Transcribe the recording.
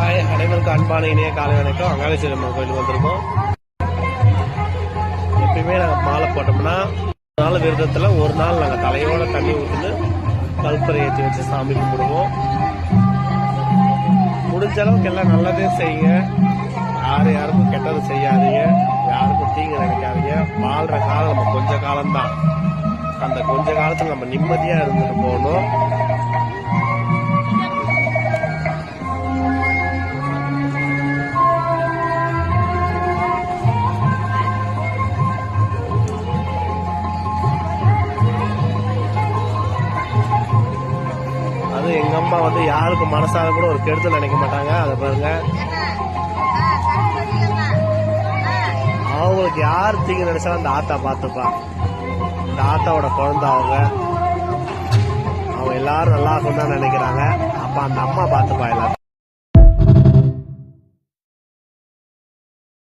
அனைவருக்கு அன்பான இணைய காலை வணக்கம். அங்காளேஸ்வரி அம்மன் கோயிலுக்கு வந்திருக்கோம். எப்பயுமே நாங்கள் மாலை போட்டோம்னா நாள் விரதத்தில் ஒரு நாள் நாங்கள் தலையோட தண்ணி ஊற்றிட்டு கல்பரை ஏற்றி வச்சு சாமி கும்பிடுவோம். முடிஞ்ச அளவுக்கு எல்லாம் நல்லதே செய்யுங்க. யாருக்கும் கெட்டது செய்யாதீங்க. யாருக்கும் தீங்கு நினைக்காதீங்க. வாழ்ற காலம் நம்ம கொஞ்ச காலம்தான். அந்த கொஞ்ச காலத்தில் நம்ம நிம்மதியாக இருந்துட்டு போகணும். அது எங்க அம்மா யாருக்கும் மனசால கூட ஒரு கெடுதல் நினைக்க மாட்டாங்க. அதை பாருங்க, அவங்களுக்கு யார் தீங்கு நினைச்சாலும் அந்த ஆத்தா பார்த்துப்பா. இந்த ஆத்தாவோட குழந்தை அவங்க எல்லாரும் நல்லா இருக்கும்னு தான் நினைக்கிறாங்க. அப்ப அந்த அம்மா பார்த்துப்பா எல்லாரும்.